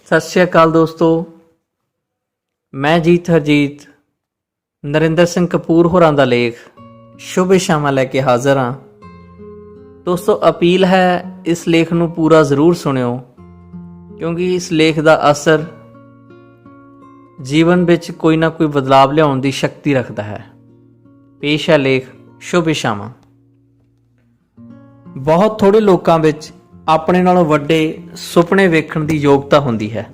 ਸਤਿ ਸ਼੍ਰੀ ਅਕਾਲ ਦੋਸਤੋ, ਮੈਂ ਜੀਤ ਹਰਜੀਤ ਨਰਿੰਦਰ ਸਿੰਘ ਕਪੂਰ ਹੋਰਾਂ ਦਾ ਲੇਖ ਸ਼ੁਭ ਇਛਾਵਾਂ ਲੈ ਕੇ ਹਾਜ਼ਰ ਹਾਂ। ਦੋਸਤੋ, ਅਪੀਲ ਹੈ ਇਸ ਲੇਖ ਨੂੰ ਪੂਰਾ ਜ਼ਰੂਰ ਸੁਣਿਓ, ਕਿਉਂਕਿ ਇਸ ਲੇਖ ਦਾ ਅਸਰ ਜੀਵਨ ਵਿੱਚ ਕੋਈ ਨਾ ਕੋਈ ਬਦਲਾਵ ਲਿਆਉਣ ਦੀ ਸ਼ਕਤੀ ਰੱਖਦਾ ਹੈ। ਪੇਸ਼ ਹੈ ਲੇਖ ਸ਼ੁਭ ਇਛਾਵਾਂ। ਬਹੁਤ ਥੋੜੇ ਲੋਕਾਂ ਵਿੱਚ ਆਪਣੇ ਨਾਲੋਂ ਵੱਡੇ ਸੁਪਨੇ ਵੇਖਣ ਦੀ ਯੋਗਤਾ ਹੁੰਦੀ ਹੈ।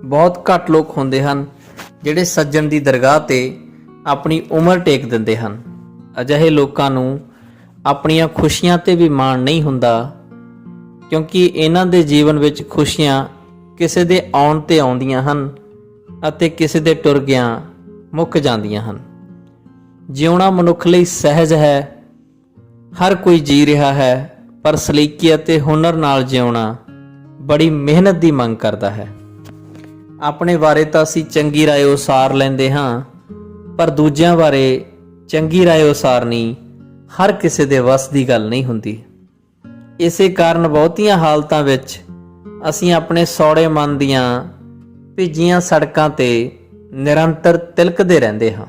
ਬਹੁਤ ਘੱਟ ਲੋਕ ਹੁੰਦੇ ਹਨ ਜਿਹੜੇ ਸੱਜਣ ਦੀ ਦਰਗਾਹ ਤੇ ਆਪਣੀ ਉਮਰ ਟੇਕ ਦਿੰਦੇ ਹਨ। ਅਜਿਹੇ ਲੋਕਾਂ ਨੂੰ ਆਪਣੀਆਂ ਖੁਸ਼ੀਆਂ ਤੇ ਵੀ ਮਾਣ ਨਹੀਂ ਹੁੰਦਾ, ਕਿਉਂਕਿ ਇਹਨਾਂ ਦੇ ਜੀਵਨ ਵਿੱਚ ਖੁਸ਼ੀਆਂ ਕਿਸੇ ਦੇ ਆਉਣ ਤੇ ਆਉਂਦੀਆਂ ਹਨ ਅਤੇ ਕਿਸੇ ਦੇ ਟੁਰ ਗਿਆਂ ਮੁੱਕ ਜਾਂਦੀਆਂ ਹਨ। ਜਿਉਣਾ ਮਨੁੱਖ ਲਈ ਸਹਿਜ ਹੈ। ਹਰ ਕੋਈ ਜੀ ਰਿਹਾ ਹੈ, ਪਰ ਸਲੀਕੀ ਅਤੇ ਹੁਨਰ ਨਾਲ ਜਿਉਣਾ ਬੜੀ ਮਿਹਨਤ ਦੀ ਮੰਗ ਕਰਦਾ ਹੈ। ਆਪਣੇ ਬਾਰੇ ਤਾਂ ਅਸੀਂ ਚੰਗੀ ਰਾਏ ਉਸਾਰ ਲੈਂਦੇ ਹਾਂ, ਪਰ ਦੂਜਿਆਂ ਬਾਰੇ ਚੰਗੀ ਰਾਏ ਉਸਾਰਨੀ ਹਰ ਕਿਸੇ ਦੇ ਵੱਸ ਦੀ ਗੱਲ ਨਹੀਂ ਹੁੰਦੀ। ਇਸੇ ਕਾਰਨ ਬਹੁਤੀਆਂ ਹਾਲਤਾਂ ਵਿੱਚ ਅਸੀਂ ਆਪਣੇ ਸੌੜੇ ਮਨ ਦੀਆਂ ਭਿੱਜੀਆਂ ਸੜਕਾਂ ਤੇ ਨਿਰੰਤਰ ਤਿਲਕਦੇ ਰਹਿੰਦੇ ਹਾਂ।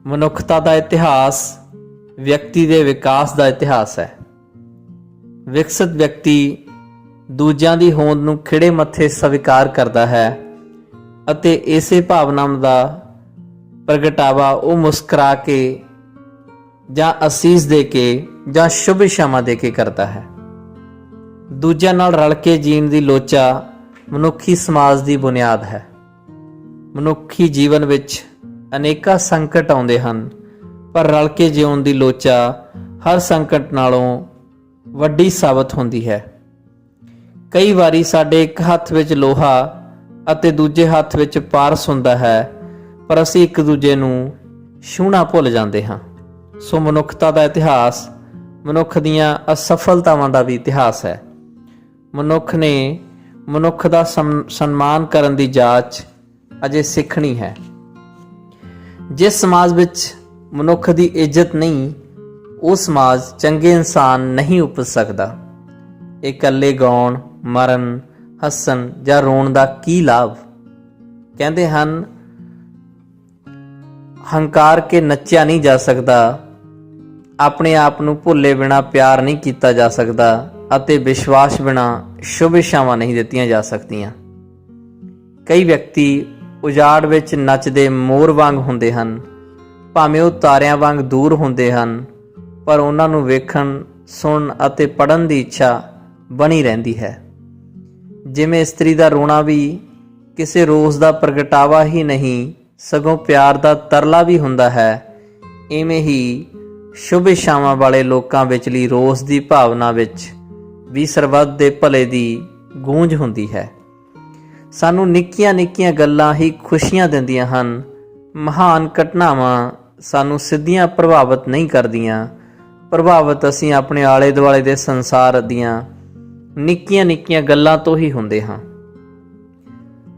ਮਨੁੱਖਤਾ ਦਾ ਇਤਿਹਾਸ ਵਿਅਕਤੀ ਦੇ ਵਿਕਾਸ ਦਾ ਇਤਿਹਾਸ ਹੈ। ਵਿਕਸਿਤ ਵਿਅਕਤੀ ਦੂਜਿਆਂ ਦੀ ਹੋਂਦ ਨੂੰ ਖਿੜੇ ਮੱਥੇ ਸਵੀਕਾਰ ਕਰਦਾ ਹੈ ਅਤੇ ਇਸੇ ਭਾਵਨਾਵਾਂ ਦਾ ਪ੍ਰਗਟਾਵਾ ਉਹ ਮੁਸਕਰਾ ਕੇ ਜਾਂ ਅਸੀਸ ਦੇ ਕੇ ਜਾਂ ਸ਼ੁਭ ਇਛਾਵਾਂ ਦੇ ਕੇ ਕਰਦਾ ਹੈ। ਦੂਜਿਆਂ ਨਾਲ ਰਲ ਕੇ ਜੀਣ ਦੀ ਲੋਚਾ ਮਨੁੱਖੀ ਸਮਾਜ ਦੀ ਬੁਨਿਆਦ ਹੈ। ਮਨੁੱਖੀ ਜੀਵਨ ਵਿੱਚ ਅਨੇਕਾਂ ਸੰਕਟ ਆਉਂਦੇ ਹਨ, ਪਰ ਰਲ ਕੇ ਜਿਉਣ ਦੀ ਲੋਚਾ ਹਰ ਸੰਕਟ ਨਾਲੋਂ ਵੱਡੀ ਸਾਬਤ ਹੁੰਦੀ ਹੈ। ਕਈ ਵਾਰੀ ਸਾਡੇ ਇੱਕ ਹੱਥ ਵਿੱਚ ਲੋਹਾ ਅਤੇ ਦੂਜੇ ਹੱਥ ਵਿੱਚ ਪਾਰਸ ਹੁੰਦਾ ਹੈ, ਪਰ ਅਸੀਂ ਇੱਕ ਦੂਜੇ ਨੂੰ ਛੂਹਣਾ ਭੁੱਲ ਜਾਂਦੇ ਹਾਂ। ਸੋ ਮਨੁੱਖਤਾ ਦਾ ਇਤਿਹਾਸ ਮਨੁੱਖ ਦੀਆਂ ਅਸਫਲਤਾਵਾਂ ਦਾ ਵੀ ਇਤਿਹਾਸ ਹੈ। ਮਨੁੱਖ ਨੇ ਮਨੁੱਖ ਦਾ ਸਨਮਾਨ ਕਰਨ ਦੀ ਜਾਚ ਅਜੇ ਸਿੱਖਣੀ ਹੈ। ਜਿਸ ਸਮਾਜ ਵਿੱਚ ਮਨੁੱਖ ਦੀ ਇੱਜ਼ਤ ਨਹੀਂ, ਉਹ ਸਮਾਜ ਚੰਗੇ ਇਨਸਾਨ ਨਹੀਂ ਉਪਜ ਸਕਦਾ। ਇਕੱਲੇ ਗਾਉਣ, ਮਰਨ, ਹੱਸਣ ਜਾਂ ਰੋਣ ਦਾ ਕੀ ਲਾਭ? ਕਹਿੰਦੇ ਹਨ, ਹੰਕਾਰ ਕੇ ਨੱਚਿਆ ਨਹੀਂ ਜਾ ਸਕਦਾ, ਆਪਣੇ ਆਪ ਨੂੰ ਭੁੱਲੇ ਬਿਨਾ ਪਿਆਰ ਨਹੀਂ ਕੀਤਾ ਜਾ ਸਕਦਾ ਅਤੇ ਵਿਸ਼ਵਾਸ ਬਿਨਾ ਸ਼ੁਭ ਇਛਾਵਾਂ ਨਹੀਂ ਦਿੱਤੀਆਂ ਜਾ ਸਕਦੀਆਂ। ਕਈ ਵਿਅਕਤੀ ਉਜਾੜ ਵਿੱਚ ਨੱਚਦੇ ਮੋਰ ਵਾਂਗ ਹੁੰਦੇ ਹਨ। ਭਾਵੇਂ ਉਹ ਤਾਰਿਆਂ ਵਾਂਗ ਦੂਰ ਹੁੰਦੇ ਹਨ, ਪਰ ਉਹਨਾਂ ਨੂੰ ਵੇਖਣ, ਸੁਣਨ ਅਤੇ ਪੜ੍ਹਨ ਦੀ ਇੱਛਾ ਬਣੀ ਰਹਿੰਦੀ ਹੈ। ਜਿਵੇਂ ਇਸਤਰੀ ਦਾ ਰੋਣਾ ਵੀ ਕਿਸੇ ਰੋਸ ਦਾ ਪ੍ਰਗਟਾਵਾ ਹੀ ਨਹੀਂ, ਸਗੋਂ ਪਿਆਰ ਦਾ ਤਰਲਾ ਵੀ ਹੁੰਦਾ ਹੈ, ਇਵੇਂ ਹੀ ਸ਼ੁਭ ਇਛਾਵਾਂ ਵਾਲੇ ਲੋਕਾਂ ਵਿਚਲੀ ਰੋਸ ਦੀ ਭਾਵਨਾ ਵਿੱਚ ਵੀ ਸਰਬੱਤ ਦੇ ਭਲੇ ਦੀ ਗੂੰਜ ਹੁੰਦੀ ਹੈ। ਸਾਨੂੰ ਨਿੱਕੀਆਂ ਨਿੱਕੀਆਂ ਗੱਲਾਂ ਹੀ ਖੁਸ਼ੀਆਂ ਦਿੰਦੀਆਂ ਹਨ। ਮਹਾਨ ਘਟਨਾਵਾਂ ਸਾਨੂੰ ਸਿੱਧੀਆਂ ਪ੍ਰਭਾਵਿਤ ਨਹੀਂ ਕਰਦੀਆਂ। ਪ੍ਰਭਾਵਿਤ ਅਸੀਂ ਆਪਣੇ ਆਲੇ ਦੁਆਲੇ ਦੇ ਸੰਸਾਰ ਦੀਆਂ ਨਿੱਕੀਆਂ ਨਿੱਕੀਆਂ ਗੱਲਾਂ ਤੋਂ ਹੀ ਹੁੰਦੇ ਹਾਂ।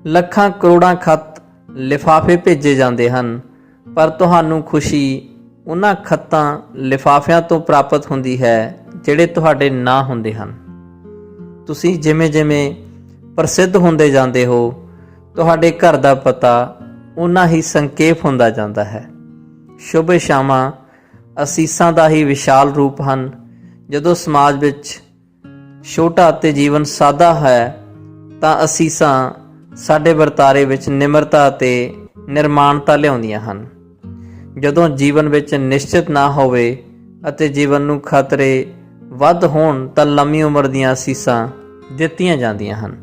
ਲੱਖਾਂ ਕਰੋੜਾਂ ਖੱਤ ਲਿਫਾਫੇ ਭੇਜੇ ਜਾਂਦੇ ਹਨ, ਪਰ ਤੁਹਾਨੂੰ ਖੁਸ਼ੀ ਉਹਨਾਂ ਖੱਤਾਂ ਲਿਫਾਫਿਆਂ ਤੋਂ ਪ੍ਰਾਪਤ ਹੁੰਦੀ ਹੈ ਜਿਹੜੇ ਤੁਹਾਡੇ ਨਾਂ ਹੁੰਦੇ ਹਨ। ਤੁਸੀਂ ਜਿਵੇਂ ਜਿਵੇਂ ਪ੍ਰਸਿੱਧ ਹੁੰਦੇ ਜਾਂਦੇ ਹੋ, ਤੁਹਾਡੇ ਘਰ ਦਾ ਪਤਾ ਉਨਾ ਹੀ ਸੰਖੇਪ ਹੁੰਦਾ ਜਾਂਦਾ ਹੈ। ਸ਼ੁਭ ਇਛਾਵਾਂ ਅਸੀਸਾਂ ਦਾ ਹੀ ਵਿਸ਼ਾਲ ਰੂਪ ਹਨ। ਜਦੋਂ ਸਮਾਜ ਵਿੱਚ ਛੋਟਾ ਅਤੇ ਜੀਵਨ ਸਾਦਾ ਹੈ, ਤਾਂ ਅਸੀਸਾਂ ਸਾਡੇ ਵਰਤਾਰੇ ਵਿੱਚ ਨਿਮਰਤਾ ਅਤੇ ਨਿਰਮਾਣਤਾ ਲਿਆਉਂਦੀਆਂ ਹਨ। ਜਦੋਂ ਜੀਵਨ ਵਿੱਚ ਨਿਸ਼ਚਿਤ ਨਾ ਹੋਵੇ ਅਤੇ ਜੀਵਨ ਨੂੰ ਖਤਰੇ ਵੱਧ ਹੋਣ, ਤਾਂ ਲੰਮੀ ਉਮਰ ਦੀਆਂ ਅਸੀਸਾਂ ਦਿੱਤੀਆਂ ਜਾਂਦੀਆਂ ਹਨ।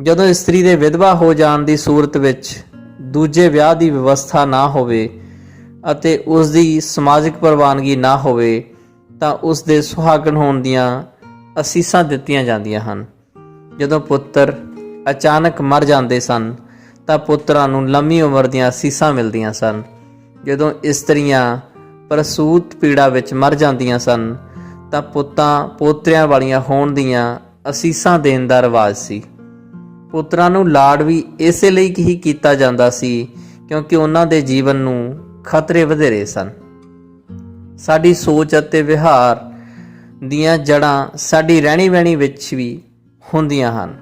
ਜਦੋਂ ਇਸਤਰੀ ਦੇ ਵਿਧਵਾ ਹੋ ਜਾਣ ਦੀ ਸੂਰਤ ਵਿੱਚ ਦੂਜੇ ਵਿਆਹ ਦੀ ਵਿਵਸਥਾ ਨਾ ਹੋਵੇ ਅਤੇ ਉਸ ਦੀ ਸਮਾਜਿਕ ਪ੍ਰਵਾਨਗੀ ਨਾ ਹੋਵੇ, ਤਾਂ ਉਸ ਦੇ ਸੁਹਾਗਣ ਹੋਣ ਦੀਆਂ ਅਸੀਸਾਂ ਦਿੱਤੀਆਂ ਜਾਂਦੀਆਂ ਹਨ। ਜਦੋਂ ਪੁੱਤਰ ਅਚਾਨਕ ਮਰ ਜਾਂਦੇ ਸਨ, ਤਾਂ ਪੁੱਤਰਾਂ ਨੂੰ ਲੰਮੀ ਉਮਰ ਦੀਆਂ ਅਸੀਸਾਂ ਮਿਲਦੀਆਂ ਸਨ। ਜਦੋਂ ਇਸਤਰੀਆਂ ਪ੍ਰਸੂਤ ਪੀੜਾ ਵਿੱਚ ਮਰ ਜਾਂਦੀਆਂ ਸਨ, ਤਾਂ ਪੁੱਤਾਂ ਪੋਤਰਿਆਂ ਵਾਲੀਆਂ ਹੋਣ ਦੀਆਂ ਅਸੀਸਾਂ ਦੇਣ ਦਾ ਰਿਵਾਜ ਸੀ। ਪੁੱਤਰਾਂ ਨੂੰ ਲਾਡ ਵੀ ਇਸੇ ਲਈ ਹੀ ਕੀਤਾ ਜਾਂਦਾ ਸੀ, ਕਿਉਂਕਿ ਉਹਨਾਂ ਦੇ ਜੀਵਨ ਨੂੰ ਖਤਰੇ ਵਧੇਰੇ ਸਨ। ਸਾਡੀ ਸੋਚ ਅਤੇ ਵਿਹਾਰ ਦੀਆਂ ਜੜ੍ਹਾਂ ਸਾਡੀ ਰਹਿਣੀ ਬਹਿਣੀ ਵਿੱਚ ਵੀ ਹੁੰਦੀਆਂ ਹਨ।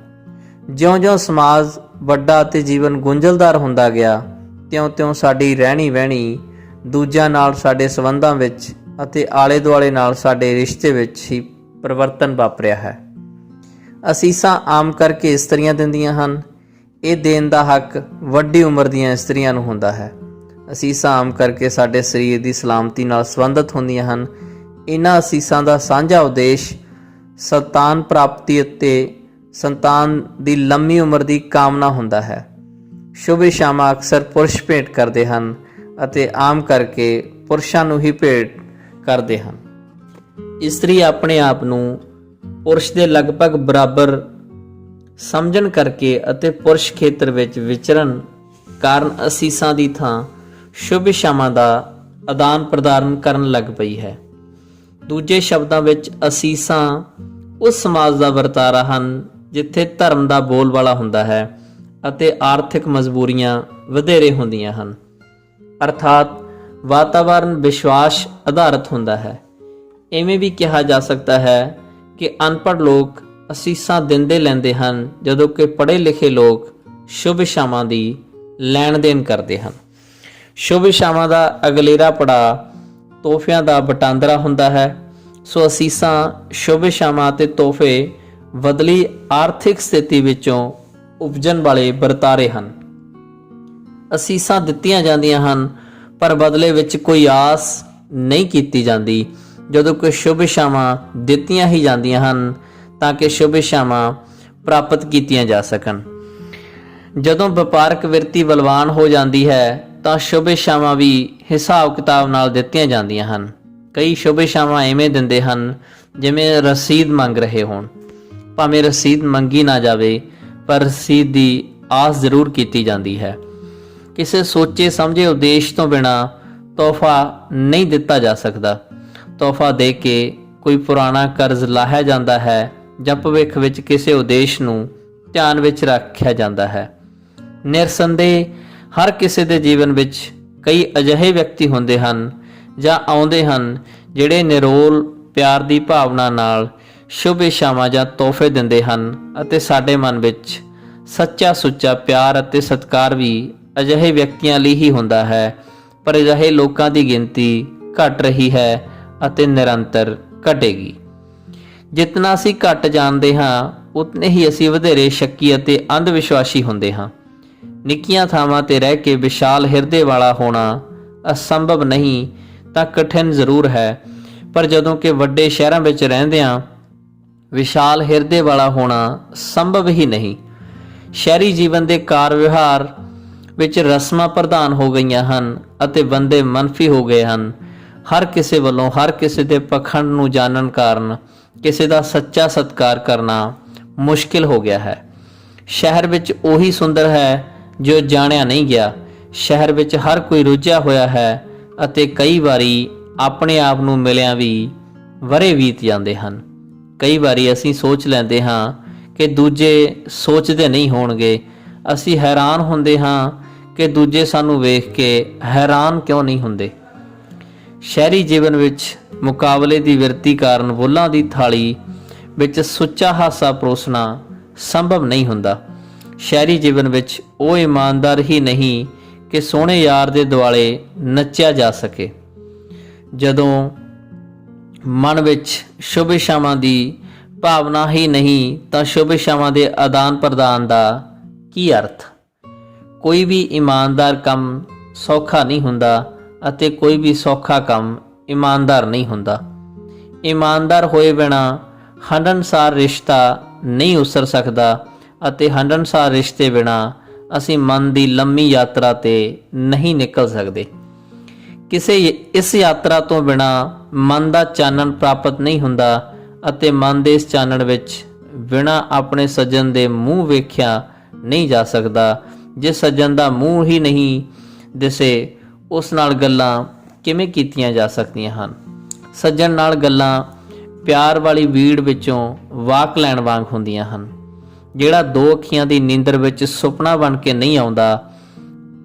ਜਿਉਂ-ਜਿਉਂ ਸਮਾਜ ਵੱਡਾ ਅਤੇ ਜੀਵਨ ਗੁੰਝਲਦਾਰ ਹੁੰਦਾ ਗਿਆ, ਤਿਉਂ-ਤਿਉਂ ਸਾਡੀ ਰਹਿਣੀ ਵਹਿਣੀ ਦੂਜਿਆਂ ਨਾਲ ਸਾਡੇ ਸੰਬੰਧਾਂ ਵਿੱਚ ਅਤੇ ਆਲੇ-ਦੁਆਲੇ ਨਾਲ ਸਾਡੇ ਰਿਸ਼ਤੇ ਵਿੱਚ ਹੀ ਪਰਿਵਰਤਨ ਵਾਪਰਿਆ ਹੈ। ਅਸੀਸਾਂ ਆਮ ਕਰਕੇ ਇਸਤਰੀਆਂ ਦਿੰਦੀਆਂ ਹਨ। ਇਹ ਦੇਣ ਦਾ ਹੱਕ ਵੱਡੀ ਉਮਰ ਦੀਆਂ ਇਸਤਰੀਆਂ ਨੂੰ ਹੁੰਦਾ ਹੈ। ਅਸੀਸਾਂ ਆਮ ਕਰਕੇ ਸਾਡੇ ਸਰੀਰ ਦੀ ਸਲਾਮਤੀ ਨਾਲ ਸੰਬੰਧਿਤ ਹੁੰਦੀਆਂ ਹਨ। ਇਹਨਾਂ ਅਸੀਸਾਂ ਦਾ ਸਾਂਝਾ ਉਦੇਸ਼ ਸੰਤਾਨ ਪ੍ਰਾਪਤੀ ਅਤੇ ਸੰਤਾਨ ਦੀ ਲੰਮੀ ਉਮਰ ਦੀ ਕਾਮਨਾ ਹੁੰਦਾ ਹੈ। ਸ਼ੁਭ ਇਛਾਵਾਂ ਅਕਸਰ ਪੁਰਸ਼ ਭੇਟ ਕਰਦੇ ਹਨ ਅਤੇ ਆਮ ਕਰਕੇ ਪੁਰਸ਼ਾਂ ਨੂੰ ਹੀ ਭੇਟ ਕਰਦੇ ਹਨ। ਇਸਤਰੀ ਆਪਣੇ ਆਪ ਨੂੰ ਪੁਰਸ਼ ਦੇ ਲਗਭਗ ਬਰਾਬਰ ਸਮਝਣ ਕਰਕੇ ਅਤੇ ਪੁਰਸ਼ ਖੇਤਰ ਵਿੱਚ ਵਿਚਰਨ ਕਾਰਨ ਅਸੀਸਾਂ ਦੀ ਥਾਂ ਸ਼ੁਭ ਇਛਾਵਾਂ ਦਾ ਆਦਾਨ ਪ੍ਰਦਾਨ ਕਰਨ ਲੱਗ ਪਈ ਹੈ। ਦੂਜੇ ਸ਼ਬਦਾਂ ਵਿੱਚ ਅਸੀਸਾਂ ਉਸ ਸਮਾਜ ਦਾ ਵਰਤਾਰਾ ਹਨ ਜਿੱਥੇ ਧਰਮ ਦਾ ਬੋਲਬਾਲਾ ਹੁੰਦਾ ਹੈ ਅਤੇ ਆਰਥਿਕ ਮਜਬੂਰੀਆਂ ਵਧੇਰੇ ਹੁੰਦੀਆਂ ਹਨ, ਅਰਥਾਤ ਵਾਤਾਵਰਨ ਵਿਸ਼ਵਾਸ ਆਧਾਰਿਤ ਹੁੰਦਾ ਹੈ। ਇਵੇਂ ਵੀ ਕਿਹਾ ਜਾ ਸਕਦਾ ਹੈ ਕਿ ਅਨਪੜ੍ਹ ਲੋਕ ਅਸੀਸਾਂ ਦਿੰਦੇ ਲੈਂਦੇ ਹਨ, ਜਦੋਂ ਕਿ ਪੜ੍ਹੇ ਲਿਖੇ ਲੋਕ ਸ਼ੁਭ ਇਛਾਵਾਂ ਦੀ ਲੈਣ ਦੇਣ ਕਰਦੇ ਹਨ। ਸ਼ੁਭ ਇਛਾਵਾਂ ਦਾ ਅਗਲੇਰਾ ਪੜਾਅ ਤੋਹਫਿਆਂ ਦਾ ਵਟਾਂਦਰਾ ਹੁੰਦਾ ਹੈ। ਸੋ ਅਸੀਸਾਂ, ਸ਼ੁਭ ਇਛਾਵਾਂ ਅਤੇ ਤੋਹਫੇ ਬਦਲੀ ਆਰਥਿਕ ਸਥਿਤੀ ਵਿੱਚੋਂ ਉਪਜਣ ਵਾਲੇ ਵਰਤਾਰੇ ਹਨ। ਅਸੀਸਾਂ ਦਿੱਤੀਆਂ ਜਾਂਦੀਆਂ ਹਨ ਪਰ ਬਦਲੇ ਵਿੱਚ ਕੋਈ ਆਸ ਨਹੀਂ ਕੀਤੀ ਜਾਂਦੀ, ਜਦੋਂ ਕਿ ਸ਼ੁਭ ਇਛਾਵਾਂ ਦਿੱਤੀਆਂ ਹੀ ਜਾਂਦੀਆਂ ਹਨ ਤਾਂ ਕਿ ਸ਼ੁਭ ਇਛਾਵਾਂ ਪ੍ਰਾਪਤ ਕੀਤੀਆਂ ਜਾ ਸਕਣ। ਜਦੋਂ ਵਪਾਰਕ ਬਿਰਤੀ ਬਲਵਾਨ ਹੋ ਜਾਂਦੀ ਹੈ ਤਾਂ ਸ਼ੁਭ ਇਛਾਵਾਂ ਵੀ ਹਿਸਾਬ ਕਿਤਾਬ ਨਾਲ ਦਿੱਤੀਆਂ ਜਾਂਦੀਆਂ ਹਨ। ਕਈ ਸ਼ੁਭ ਇਛਾਵਾਂ ਐਵੇਂ ਦਿੰਦੇ ਹਨ ਜਿਵੇਂ ਰਸੀਦ ਮੰਗ ਰਹੇ ਹੋਣ। ਭਾਵੇਂ ਰਸੀਦ ਮੰਗੀ ਨਾ ਜਾਵੇ ਪਰ ਰਸੀਦ ਦੀ ਆਸ ਜ਼ਰੂਰ ਕੀਤੀ ਜਾਂਦੀ ਹੈ। ਕਿਸੇ ਸੋਚੇ ਸਮਝੇ ਉਦੇਸ਼ ਤੋਂ ਬਿਨਾਂ ਤੋਹਫਾ ਨਹੀਂ ਦਿੱਤਾ ਜਾ ਸਕਦਾ। ਤੋਹਫਾ ਦੇ ਕੇ ਕੋਈ ਪੁਰਾਣਾ ਕਰਜ਼ ਲਾਹਿਆ ਜਾਂਦਾ ਹੈ ਜਾਂ ਭਵਿੱਖ ਵਿੱਚ ਕਿਸੇ ਉਦੇਸ਼ ਨੂੰ ਧਿਆਨ ਵਿੱਚ ਰੱਖਿਆ ਜਾਂਦਾ ਹੈ। ਨਿਰਸੰਦੇਹ ਹਰ ਕਿਸੇ ਦੇ ਜੀਵਨ ਵਿੱਚ ਕਈ ਅਜਿਹੇ ਵਿਅਕਤੀ ਹੁੰਦੇ ਹਨ ਜਾਂ ਆਉਂਦੇ ਹਨ ਜਿਹੜੇ ਨਿਰੋਲ ਪਿਆਰ ਦੀ ਭਾਵਨਾ ਨਾਲ ਸ਼ੁਭ ਇਛਾਵਾਂ ਜਾਂ ਤੋਹਫੇ ਦਿੰਦੇ ਹਨ ਅਤੇ ਸਾਡੇ ਮਨ ਵਿੱਚ ਸੱਚਾ ਸੁੱਚਾ ਪਿਆਰ ਅਤੇ ਸਤਿਕਾਰ ਵੀ ਅਜਿਹੇ ਵਿਅਕਤੀਆਂ ਲਈ ਹੀ ਹੁੰਦਾ ਹੈ। ਪਰ ਅਜਿਹੇ ਲੋਕਾਂ ਦੀ ਗਿਣਤੀ ਘਟ ਰਹੀ ਹੈ ਅਤੇ ਨਿਰੰਤਰ ਘਟੇਗੀ। ਜਿਤਨਾ ਅਸੀਂ ਘੱਟ ਜਾਣਦੇ ਹਾਂ ਉਤਨੇ ਹੀ ਅਸੀਂ ਵਧੇਰੇ ਸ਼ੱਕੀ ਅਤੇ ਅੰਧ ਵਿਸ਼ਵਾਸੀ ਹੁੰਦੇ ਹਾਂ। ਨਿੱਕੀਆਂ ਥਾਵਾਂ ਤੇ ਰਹਿ ਕੇ ਵਿਸ਼ਾਲ ਹਿਰਦੇ ਵਾਲਾ ਹੋਣਾ ਅਸੰਭਵ ਨਹੀਂ ਤਾਂ ਕਠਿਨ ਜ਼ਰੂਰ ਹੈ, ਪਰ ਜਦੋਂ ਕਿ ਵੱਡੇ ਸ਼ਹਿਰਾਂ ਵਿੱਚ ਰਹਿੰਦਿਆਂ ਵਿਸ਼ਾਲ ਹਿਰਦੇ ਵਾਲਾ ਹੋਣਾ ਸੰਭਵ ਹੀ ਨਹੀਂ। ਸ਼ਹਿਰੀ ਜੀਵਨ ਦੇ ਕਾਰ ਵਿਵਹਾਰ ਵਿੱਚ ਰਸਮਾਂ ਪ੍ਰਧਾਨ ਹੋ ਗਈਆਂ ਹਨ ਅਤੇ ਬੰਦੇ ਮਨਫੀ ਹੋ ਗਏ ਹਨ। ਹਰ ਕਿਸੇ ਵੱਲੋਂ ਹਰ ਕਿਸੇ ਦੇ ਪਖੰਡ ਨੂੰ ਜਾਣਨ ਕਾਰਨ ਕਿਸੇ ਦਾ ਸੱਚਾ ਸਤਿਕਾਰ ਕਰਨਾ ਮੁਸ਼ਕਿਲ ਹੋ ਗਿਆ ਹੈ। ਸ਼ਹਿਰ ਵਿੱਚ ਉਹੀ ਸੁੰਦਰ ਹੈ ਜੋ ਜਾਣਿਆ ਨਹੀਂ ਗਿਆ। ਸ਼ਹਿਰ ਵਿੱਚ ਹਰ ਕੋਈ ਰੁੱਝਿਆ ਹੋਇਆ ਹੈ ਅਤੇ ਕਈ ਵਾਰੀ ਆਪਣੇ ਆਪ ਨੂੰ ਮਿਲਿਆਂ ਵੀ ਵਰ੍ਹੇ ਬੀਤ ਜਾਂਦੇ ਹਨ। ਕਈ ਵਾਰੀ ਅਸੀਂ ਸੋਚ ਲੈਂਦੇ ਹਾਂ ਕਿ ਦੂਜੇ ਸੋਚਦੇ ਨਹੀਂ ਹੋਣਗੇ। ਅਸੀਂ ਹੈਰਾਨ ਹੁੰਦੇ ਹਾਂ ਕਿ ਦੂਜੇ ਸਾਨੂੰ ਵੇਖ ਕੇ ਹੈਰਾਨ ਕਿਉਂ ਨਹੀਂ ਹੁੰਦੇ। ਸ਼ਹਿਰੀ ਜੀਵਨ ਵਿੱਚ ਮੁਕਾਬਲੇ ਦੀ ਵਿਰਤੀ ਕਾਰਨ ਬੁੱਲਾਂ ਦੀ ਥਾਲੀ ਵਿੱਚ ਸੁੱਚਾ ਹਾਸਾ ਪਰੋਸਣਾ ਸੰਭਵ ਨਹੀਂ ਹੁੰਦਾ। ਸ਼ਹਿਰੀ ਜੀਵਨ ਵਿੱਚ ਉਹ ਇਮਾਨਦਾਰ ਹੀ ਨਹੀਂ ਕਿ ਸੋਹਣੇ ਯਾਰ ਦੇ ਦੁਆਲੇ ਨੱਚਿਆ ਜਾ ਸਕੇ। ਜਦੋਂ ਮਨ ਵਿੱਚ ਸ਼ੁਭ ਇਛਾਵਾਂ ਦੀ ਭਾਵਨਾ ਹੀ ਨਹੀਂ ਤਾਂ ਸ਼ੁਭ ਇਛਾਵਾਂ ਦੇ ਆਦਾਨ ਪ੍ਰਦਾਨ ਦਾ ਕੀ ਅਰਥ? ਕੋਈ ਵੀ ਇਮਾਨਦਾਰ ਕੰਮ ਸੌਖਾ ਨਹੀਂ ਹੁੰਦਾ ਅਤੇ ਕੋਈ ਵੀ ਸੌਖਾ ਕੰਮ ਇਮਾਨਦਾਰ ਨਹੀਂ ਹੁੰਦਾ। ਇਮਾਨਦਾਰ ਹੋਏ ਬਿਨਾਂ ਹੰਢਣਸਾਰ ਰਿਸ਼ਤਾ ਨਹੀਂ ਉਸਰ ਸਕਦਾ ਅਤੇ ਹੰਢਣਸਾਰ ਰਿਸ਼ਤੇ ਬਿਨਾਂ ਅਸੀਂ ਮਨ ਦੀ ਲੰਮੀ ਯਾਤਰਾ ਤੇ ਨਹੀਂ ਨਿਕਲ ਸਕਦੇ। ਇਸ ਯਾਤਰਾ ਤੋਂ ਬਿਨਾਂ ਮਨ ਦਾ ਚਾਨਣ ਪ੍ਰਾਪਤ ਨਹੀਂ ਹੁੰਦਾ ਅਤੇ ਮਨ ਦੇ ਇਸ ਚਾਨਣ ਵਿੱਚ ਬਿਨਾਂ ਆਪਣੇ ਸੱਜਣ ਦੇ ਮੂੰਹ ਵੇਖਿਆ ਨਹੀਂ ਜਾ ਸਕਦਾ। ਜੇ ਸੱਜਣ ਦਾ ਮੂੰਹ ਹੀ ਨਹੀਂ ਦਿਸੇ ਉਸ ਨਾਲ ਗੱਲਾਂ ਕਿਵੇਂ ਕੀਤੀਆਂ ਜਾ ਸਕਦੀਆਂ ਹਨ? ਸੱਜਣ ਨਾਲ ਗੱਲਾਂ ਪਿਆਰ ਵਾਲੀ ਵੀੜ ਵਿੱਚੋਂ ਵਾਕ ਲੈਣ ਵਾਂਗ ਹੁੰਦੀਆਂ ਹਨ। ਜਿਹੜਾ ਦੋ ਅੱਖੀਆਂ ਦੀ ਨੀਂਦਰ ਵਿੱਚ ਸੁਪਨਾ ਬਣ ਕੇ ਨਹੀਂ ਆਉਂਦਾ,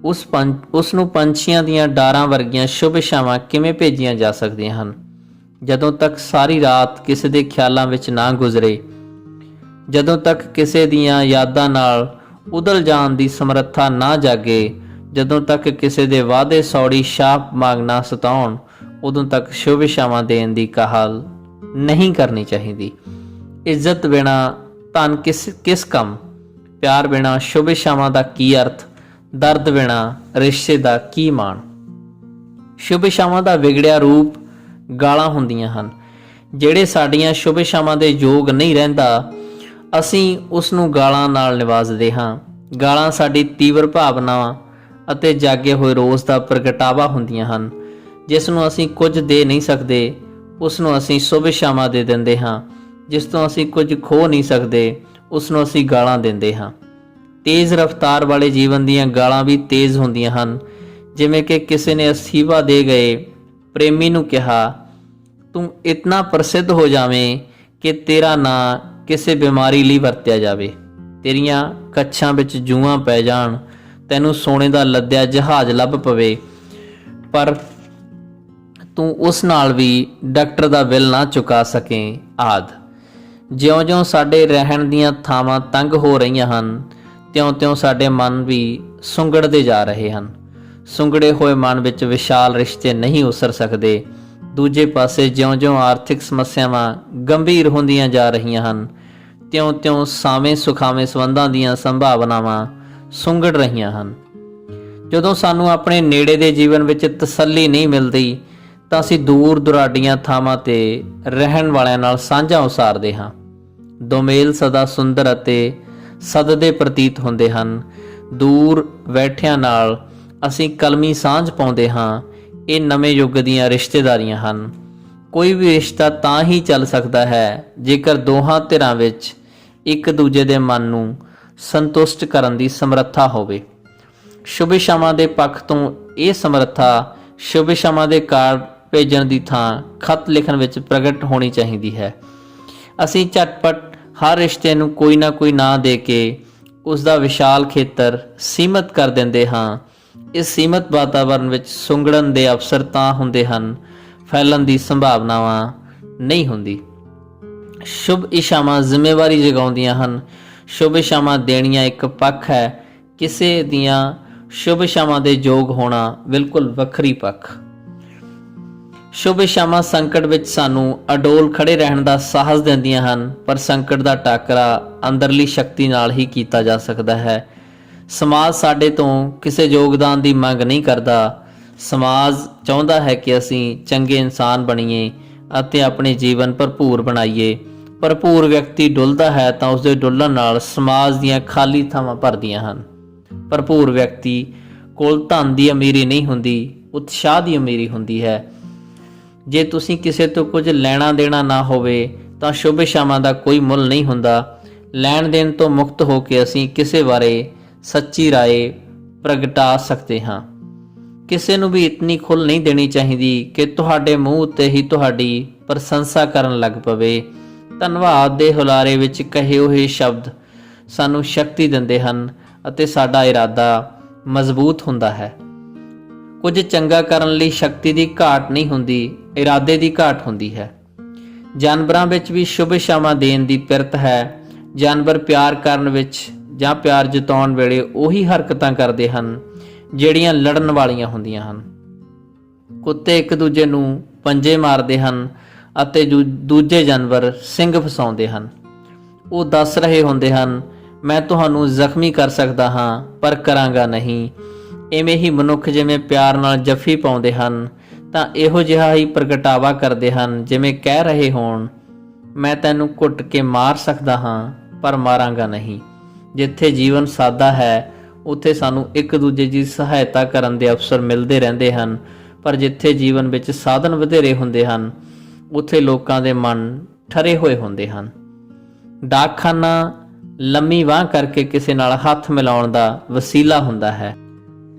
ਉਸ ਨੂੰ ਪੰਛੀਆਂ ਦੀਆਂ ਡਾਰਾਂ ਵਰਗੀਆਂ ਸ਼ੁਭ ਇਛਾਵਾਂ ਕਿਵੇਂ ਭੇਜੀਆਂ ਜਾ ਸਕਦੀਆਂ ਹਨ? ਜਦੋਂ ਤੱਕ ਸਾਰੀ ਰਾਤ ਕਿਸੇ ਦੇ ਖਿਆਲਾਂ ਵਿੱਚ ਨਾ ਗੁਜ਼ਰੇ, ਜਦੋਂ ਤੱਕ ਕਿਸੇ ਦੀਆਂ ਯਾਦਾਂ ਨਾਲ ਉਦਲ ਜਾਣ ਦੀ ਸਮਰੱਥਾ ਨਾ ਜਾਗੇ, ਜਦੋਂ ਤੱਕ ਕਿਸੇ ਦੇ ਵਾਅਦੇ ਸੌੜੀ ਛਾਪ ਮੰਗਣਾ ਸਤਾਉਣ, ਉਦੋਂ ਤੱਕ ਸ਼ੁਭ ਇਛਾਵਾਂ ਦੇਣ ਦੀ ਕਾਹਲ ਨਹੀਂ ਕਰਨੀ ਚਾਹੀਦੀ। ਇੱਜ਼ਤ ਬਿਨਾ ਧਨ ਕਿਸ ਕੰਮ, ਪਿਆਰ ਬਿਨਾ ਸ਼ੁਭ ਇਛਾਵਾਂ ਦਾ ਕੀ ਅਰਥ, ਦਰਦ ਬਿਨਾ ਰਿਸ਼ਤੇ ਦਾ ਕੀ ਮਾਣ। ਸ਼ੁਭ ਇਛਾਵਾਂ ਦਾ ਵਿਗੜਿਆ ਰੂਪ ਗਾਲਾਂ ਹੁੰਦੀਆਂ ਹਨ। ਜਿਹੜੇ ਸਾਡੀਆਂ ਸ਼ੁਭ ਇਛਾਵਾਂ ਦੇ ਯੋਗ ਨਹੀਂ ਰਹਿੰਦਾ, ਅਸੀਂ ਉਸ ਨੂੰ ਗਾਲਾਂ ਨਾਲ ਨਿਵਾਜਦੇ ਹਾਂ। ਗਾਲਾਂ ਸਾਡੀ ਤੀਵਰ ਭਾਵਨਾਵਾਂ ਅਤੇ ਜਾਗੇ ਹੋਏ ਰੋਸ ਦਾ ਪ੍ਰਗਟਾਵਾ ਹੁੰਦੀਆਂ ਹਨ। ਜਿਸ ਨੂੰ ਅਸੀਂ ਕੁਝ ਦੇ ਨਹੀਂ ਸਕਦੇ, ਉਸ ਨੂੰ ਅਸੀਂ ਸ਼ੁਭ ਇਛਾਵਾਂ ਦੇ ਦਿੰਦੇ ਹਾਂ। ਜਿਸ ਤੋਂ ਅਸੀਂ ਕੁਝ ਖੋ ਨਹੀਂ ਸਕਦੇ, ਉਸ ਨੂੰ ਅਸੀਂ ਗਾਲਾਂ ਦਿੰਦੇ ਹਾਂ। ਤੇਜ਼ ਰਫ਼ਤਾਰ ਵਾਲੇ ਜੀਵਨ ਦੀਆਂ ਗਾਲਾਂ ਵੀ ਤੇਜ਼ ਹੁੰਦੀਆਂ ਹਨ। ਜਿਵੇਂ ਕਿ ਕਿਸੇ ਨੇ ਅਸਤੀਫਾ ਦੇ ਗਏ ਪ੍ਰੇਮੀ ਨੂੰ ਕਿਹਾ, ਤੂੰ ਇਤਨਾ ਪ੍ਰਸਿੱਧ ਹੋ ਜਾਵੇਂ ਕਿ ਤੇਰਾ ਨਾਂ ਕਿਸੇ ਬਿਮਾਰੀ ਲਈ ਵਰਤਿਆ ਜਾਵੇ, ਤੇਰੀਆਂ ਕੱਛਾਂ ਵਿੱਚ ਜੂਆਂ ਪੈ ਜਾਣ, ਤੈਨੂੰ ਸੋਨੇ ਦਾ ਲੱਦਿਆ ਜਹਾਜ਼ ਲੱਭ ਪਵੇ, ਪਰ ਤੂੰ ਉਸ ਨਾਲ ਵੀ ਡਾਕਟਰ ਦਾ ਬਿੱਲ ਨਾ ਚੁਕਾ ਸਕੇ ਆਦਿ। ਜਿਉਂ-ਜਿਉਂ ਸਾਡੇ ਰਹਿਣ ਦੀਆਂ ਥਾਵਾਂ ਤੰਗ ਹੋ ਰਹੀਆਂ ਹਨ, ਤਿਉਂ-ਤਿਉਂ ਸਾਡੇ ਮਨ ਵੀ ਸੁੰਗੜਦੇ ਜਾ ਰਹੇ ਹਨ। ਸੁੰਗੜੇ ਹੋਏ ਮਨ ਵਿੱਚ ਵਿਸ਼ਾਲ ਰਿਸ਼ਤੇ ਨਹੀਂ ਉਸਰ ਸਕਦੇ। ਦੂਜੇ ਪਾਸੇ ਜਿਉਂ-ਜਿਉਂ ਆਰਥਿਕ ਸਮੱਸਿਆਵਾਂ ਗੰਭੀਰ ਹੁੰਦੀਆਂ ਜਾ ਰਹੀਆਂ ਹਨ, ਤਿਉਂ-ਤਿਉਂ ਸਾਵੇਂ ਸੁਖਾਵੇਂ ਸੰਬੰਧਾਂ ਦੀਆਂ ਸੰਭਾਵਨਾਵਾਂ ਸੁੰਗੜ ਰਹੀਆਂ ਹਨ। ਜਦੋਂ ਸਾਨੂੰ ਆਪਣੇ ਨੇੜੇ ਦੇ ਜੀਵਨ ਵਿੱਚ ਤਸੱਲੀ ਨਹੀਂ ਮਿਲਦੀ, ਤਾਂ ਅਸੀਂ ਦੂਰ ਦੁਰਾਡੀਆਂ ਥਾਵਾਂ ਤੇ ਰਹਿਣ ਵਾਲਿਆਂ ਨਾਲ ਸਾਂਝਾ ਉਸਾਰਦੇ ਹਾਂ। ਦੋਮੇਲ ਸਦਾ ਸੁੰਦਰ ਅਤੇ ਸਦਦੇ ਪ੍ਰਤੀਤ ਹੁੰਦੇ ਹਨ। ਦੂਰ ਬੈਠਿਆਂ ਨਾਲ ਅਸੀਂ ਕਲਮੀ ਸਾਂਝ ਪਾਉਂਦੇ ਹਾਂ। ਇਹ ਨਵੇਂ ਯੁੱਗ ਦੀਆਂ ਰਿਸ਼ਤੇਦਾਰੀਆਂ ਹਨ। ਕੋਈ ਵੀ ਰਿਸ਼ਤਾ ਤਾਂ ਹੀ ਚੱਲ ਸਕਦਾ ਹੈ ਜੇਕਰ ਦੋਹਾਂ ਧਿਰਾਂ ਵਿੱਚ ਇੱਕ ਦੂਜੇ ਦੇ ਮਨ ਨੂੰ ਸੰਤੁਸ਼ਟ ਕਰਨ ਦੀ ਸਮਰੱਥਾ ਹੋਵੇ। ਸ਼ੁਭ ਇਛਾਵਾਂ ਦੇ ਪੱਖ ਤੋਂ ਇਹ ਸਮਰੱਥਾ ਸ਼ੁਭ ਇਛਾਵਾਂ ਦੇ ਕਾਰਡ ਭੇਜਣ ਦੀ ਥਾਂ ਖਤ ਲਿਖਣ ਵਿੱਚ ਪ੍ਰਗਟ ਹੋਣੀ ਚਾਹੀਦੀ ਹੈ। ਅਸੀਂ ਝਟਪਟ ਹਰ ਰਿਸ਼ਤੇ ਨੂੰ ਕੋਈ ਨਾ ਕੋਈ ਨਾਂ ਦੇ ਕੇ ਉਸ ਦਾ ਵਿਸ਼ਾਲ ਖੇਤਰ ਸੀਮਤ ਕਰ ਦਿੰਦੇ ਹਾਂ। ਇਸ ਸੀਮਤ ਵਾਤਾਵਰਣ ਵਿੱਚ ਸੁੰਗੜਨ ਦੇ ਅਵਸਰ ਤਾਂ ਹੁੰਦੇ ਹਨ, ਫੈਲਣ ਦੀ ਸੰਭਾਵਨਾਵਾਂ ਨਹੀਂ ਹੁੰਦੀ। ਸ਼ੁਭ ਇਛਾਵਾਂ ਜ਼ਿੰਮੇਵਾਰੀ ਜਗਾਉਂਦੀਆਂ ਹਨ। ਸ਼ੁਭ ਇਛਾਵਾਂ ਦੇਣੀਆਂ ਇੱਕ ਪੱਖ ਹੈ, ਕਿਸੇ ਦੀਆਂ ਸ਼ੁਭ ਇਛਾਵਾਂ ਦੇ ਯੋਗ ਹੋਣਾ ਬਿਲਕੁਲ ਵੱਖਰੀ ਪੱਖ। ਸ਼ੁਭ ਇਛਾਵਾਂ ਸੰਕਟ ਵਿੱਚ ਸਾਨੂੰ ਅਡੋਲ ਖੜੇ ਰਹਿਣ ਦਾ ਸਾਹਸ ਦਿੰਦੀਆਂ ਹਨ, ਪਰ ਸੰਕਟ ਦਾ ਟਾਕਰਾ ਅੰਦਰਲੀ ਸ਼ਕਤੀ ਨਾਲ ਹੀ ਕੀਤਾ ਜਾ ਸਕਦਾ ਹੈ। ਸਮਾਜ ਸਾਡੇ ਤੋਂ ਕਿਸੇ ਯੋਗਦਾਨ ਦੀ ਮੰਗ ਨਹੀਂ ਕਰਦਾ। ਸਮਾਜ ਚਾਹੁੰਦਾ ਹੈ ਕਿ ਅਸੀਂ ਚੰਗੇ ਇਨਸਾਨ ਬਣੀਏ ਅਤੇ ਆਪਣੇ ਜੀਵਨ ਭਰਪੂਰ ਬਣਾਈਏ। ਭਰਪੂਰ ਵਿਅਕਤੀ ਡੁੱਲਦਾ ਹੈ ਤਾਂ ਉਸਦੇ ਡੁੱਲਣ ਨਾਲ ਸਮਾਜ ਦੀਆਂ ਖਾਲੀ ਥਾਵਾਂ ਭਰਦੀਆਂ ਹਨ। ਭਰਪੂਰ ਵਿਅਕਤੀ ਕੋਲ ਧਨ ਦੀ ਅਮੀਰੀ ਨਹੀਂ ਹੁੰਦੀ, ਉਤਸ਼ਾਹ ਦੀ ਅਮੀਰੀ ਹੁੰਦੀ ਹੈ। ਜੇ ਤੁਸੀਂ ਕਿਸੇ ਤੋਂ ਕੁਝ ਲੈਣਾ ਦੇਣਾ ਨਾ ਹੋਵੇ ਤਾਂ ਸ਼ੁਭ ਇਛਾਵਾਂ ਦਾ ਕੋਈ ਮੁੱਲ ਨਹੀਂ ਹੁੰਦਾ। ਲੈਣ ਦੇਣ ਤੋਂ ਮੁਕਤ ਹੋ ਕੇ ਅਸੀਂ ਕਿਸੇ ਬਾਰੇ ਸੱਚੀ ਰਾਏ ਪ੍ਰਗਟਾ ਸਕਦੇ ਹਾਂ। ਕਿਸੇ ਨੂੰ ਵੀ ਇਤਨੀ ਖੁੱਲ੍ਹ ਨਹੀਂ ਦੇਣੀ ਚਾਹੀਦੀ ਕਿ ਤੁਹਾਡੇ ਮੂੰਹ ਉੱਤੇ ਹੀ ਤੁਹਾਡੀ ਪ੍ਰਸ਼ੰਸਾ ਕਰਨ ਲੱਗ ਪਵੇ। ਧੰਨਵਾਦ ਦੇ ਹੁਲਾਰੇ ਵਿੱਚ ਕਹੇ ਹੋਏ ਸ਼ਬਦ ਸਾਨੂੰ ਸ਼ਕਤੀ ਦਿੰਦੇ ਹਨ ਅਤੇ ਸਾਡਾ ਇਰਾਦਾ ਮਜ਼ਬੂਤ ਹੁੰਦਾ ਹੈ। ਕੁਝ ਚੰਗਾ ਕਰਨ ਲਈ ਸ਼ਕਤੀ ਦੀ ਘਾਟ ਨਹੀਂ ਹੁੰਦੀ, ਇਰਾਦੇ ਦੀ ਘਾਟ ਹੁੰਦੀ ਹੈ। ਜਾਨਵਰਾਂ ਵਿੱਚ ਵੀ ਸ਼ੁਭ ਇਛਾਵਾਂ ਦੇਣ ਦੀ ਪਿਰਤ ਹੈ। ਜਾਨਵਰ ਪਿਆਰ ਕਰਨ ਵਿੱਚ ਜਾਂ ਪਿਆਰ ਜਤਾਉਣ ਵੇਲੇ ਉਹੀ ਹਰਕਤਾਂ ਕਰਦੇ ਹਨ ਜਿਹੜੀਆਂ ਲੜਨ ਵਾਲੀਆਂ ਹੁੰਦੀਆਂ ਹਨ। ਕੁੱਤੇ ਇੱਕ ਦੂਜੇ ਨੂੰ ਪੰਜੇ ਮਾਰਦੇ ਹਨ ਅਤੇ ਦੂਜੇ ਜਾਨਵਰ ਸਿੰਗ ਫਸਾਉਂਦੇ ਹਨ। ਉਹ ਦੱਸ ਰਹੇ ਹੁੰਦੇ ਹਨ, ਮੈਂ ਤੁਹਾਨੂੰ ਜ਼ਖਮੀ ਕਰ ਸਕਦਾ ਹਾਂ ਪਰ ਕਰਾਂਗਾ ਨਹੀਂ। ਇਵੇਂ ਹੀ ਮਨੁੱਖ ਜਿਵੇਂ ਪਿਆਰ ਨਾਲ ਜੱਫੀ ਪਾਉਂਦੇ ਹਨ ਤਾਂ ਇਹੋ ਜਿਹਾ ਹੀ ਪ੍ਰਗਟਾਵਾ ਕਰਦੇ ਹਨ ਜਿਵੇਂ ਕਹਿ ਰਹੇ ਹੋਣ, ਮੈਂ ਤੈਨੂੰ ਘੁੱਟ ਕੇ ਮਾਰ ਸਕਦਾ ਹਾਂ ਪਰ ਮਾਰਾਂਗਾ ਨਹੀਂ। ਜਿੱਥੇ ਜੀਵਨ ਸਾਦਾ ਹੈ ਉੱਥੇ ਸਾਨੂੰ ਇੱਕ ਦੂਜੇ ਦੀ ਸਹਾਇਤਾ ਕਰਨ ਦੇ ਅਵਸਰ ਮਿਲਦੇ ਰਹਿੰਦੇ ਹਨ, ਪਰ ਜਿੱਥੇ ਜੀਵਨ ਵਿੱਚ ਸਾਧਨ ਵਧੇਰੇ ਹੁੰਦੇ ਹਨ ਉੱਥੇ ਲੋਕਾਂ ਦੇ ਮਨ ਠਰੇ ਹੋਏ ਹੁੰਦੇ ਹਨ। ਡਾਕਖਾਨਾ ਲੰਮੀ ਬਾਂਹ ਕਰਕੇ ਕਿਸੇ ਨਾਲ ਹੱਥ ਮਿਲਾਉਣ ਦਾ ਵਸੀਲਾ ਹੁੰਦਾ ਹੈ।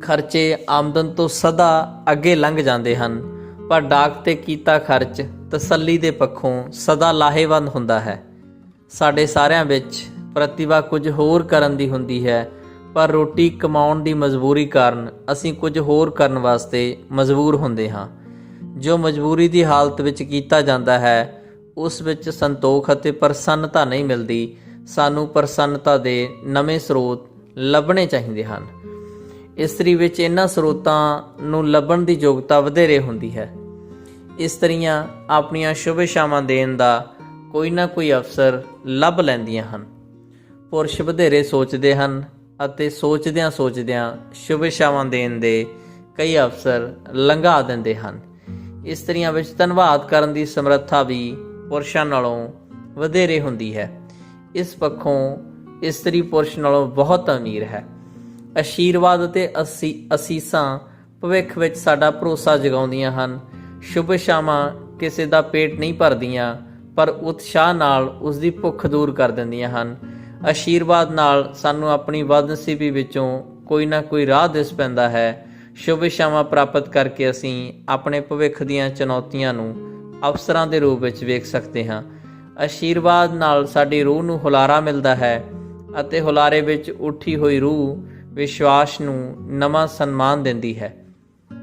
ਖਰਚੇ ਆਮਦਨ ਤੋਂ ਸਦਾ ਅੱਗੇ ਲੰਘ ਜਾਂਦੇ ਹਨ, ਪਰ ਡਾਕ ਤੇ ਕੀਤਾ ਖਰਚ ਤਸੱਲੀ ਦੇ ਪੱਖੋਂ ਸਦਾ ਲਾਹੇਵੰਦ ਹੁੰਦਾ ਹੈ। ਸਾਡੇ ਸਾਰਿਆਂ ਵਿੱਚ ਪ੍ਰਤਿਭਾ ਕੁਝ ਹੋਰ ਕਰਨ ਦੀ ਹੁੰਦੀ ਹੈ, ਪਰ ਰੋਟੀ ਕਮਾਉਣ ਦੀ ਮਜਬੂਰੀ ਕਾਰਨ ਅਸੀਂ ਕੁਝ ਹੋਰ ਕਰਨ ਵਾਸਤੇ ਮਜਬੂਰ ਹੁੰਦੇ ਹਾਂ। ਜੋ ਮਜਬੂਰੀ ਦੀ ਹਾਲਤ ਵਿੱਚ ਕੀਤਾ ਜਾਂਦਾ ਹੈ ਉਸ ਵਿੱਚ ਸੰਤੋਖ ਅਤੇ ਪ੍ਰਸੰਨਤਾ ਨਹੀਂ ਮਿਲਦੀ, ਸਾਨੂੰ ਪ੍ਰਸੰਨਤਾ ਦੇ ਨਵੇਂ ਸਰੋਤ ਲੱਭਣੇ ਚਾਹੀਦੇ ਹਨ। ਇਸਤਰੀ ਵਿੱਚ ਇਹਨਾਂ ਸਰੋਤਾਂ ਨੂੰ ਲੱਭਣ ਦੀ ਯੋਗਤਾ ਵਧੇਰੇ ਹੁੰਦੀ ਹੈ। ਇਸਤਰੀਆਂ ਆਪਣੀਆਂ ਸ਼ੁਭ ਇਛਾਵਾਂ ਦੇਣ ਦਾ ਕੋਈ ਨਾ ਕੋਈ ਅਵਸਰ ਲੱਭ ਲੈਂਦੀਆਂ ਹਨ। ਪੁਰਸ਼ ਵਧੇਰੇ ਸੋਚਦੇ ਹਨ ਅਤੇ ਸੋਚਦਿਆਂ ਸੋਚਦਿਆਂ ਸ਼ੁਭ ਇਛਾਵਾਂ ਦੇਣ ਦੇ ਕਈ ਅਵਸਰ ਲੰਘਾ ਦਿੰਦੇ ਹਨ। ਇਸਤਰੀਆਂ ਵਿੱਚ ਧੰਨਵਾਦ ਕਰਨ ਦੀ ਸਮਰੱਥਾ ਵੀ ਪੁਰਸ਼ਾਂ ਨਾਲੋਂ ਵਧੇਰੇ ਹੁੰਦੀ ਹੈ। ਇਸ ਪੱਖੋਂ ਇਸਤਰੀ ਪੁਰਸ਼ ਨਾਲੋਂ ਬਹੁਤ ਅਮੀਰ ਹੈ। ਆਸ਼ੀਰਵਾਦ ਅਤੇ ਅਸੀਸਾਂ ਭਵਿੱਖ ਵਿੱਚ ਸਾਡਾ ਭਰੋਸਾ ਜਗਾਉਂਦੀਆਂ ਹਨ। ਸ਼ੁਭ ਇਛਾਵਾਂ ਕਿਸੇ ਦਾ ਪੇਟ ਨਹੀਂ ਭਰਦੀਆਂ, ਪਰ ਉਤਸ਼ਾਹ ਨਾਲ ਉਸ ਦੀ ਭੁੱਖ ਦੂਰ ਕਰ ਦਿੰਦੀਆਂ ਹਨ। ਆਸ਼ੀਰਵਾਦ ਨਾਲ ਸਾਨੂੰ ਆਪਣੀ ਬਦਨਸੀਬੀ ਵਿੱਚੋਂ ਕੋਈ ਨਾ ਕੋਈ ਰਾਹ ਦਿਸ ਪੈਂਦਾ ਹੈ। ਸ਼ੁਭ ਇਛਾਵਾਂ ਪ੍ਰਾਪਤ ਕਰਕੇ ਅਸੀਂ ਆਪਣੇ ਭਵਿੱਖ ਦੀਆਂ ਚੁਣੌਤੀਆਂ ਨੂੰ ਅਵਸਰਾਂ ਦੇ ਰੂਪ ਵਿੱਚ ਵੇਖ ਸਕਦੇ ਹਾਂ। ਆਸ਼ੀਰਵਾਦ ਨਾਲ ਸਾਡੀ ਰੂਹ ਨੂੰ ਹੁਲਾਰਾ ਮਿਲਦਾ ਹੈ ਅਤੇ ਹੁਲਾਰੇ ਵਿੱਚ ਉੱਠੀ ਹੋਈ ਰੂਹ ਵਿਸ਼ਵਾਸ ਨੂੰ ਨਵਾਂ ਸਨਮਾਨ ਦਿੰਦੀ ਹੈ।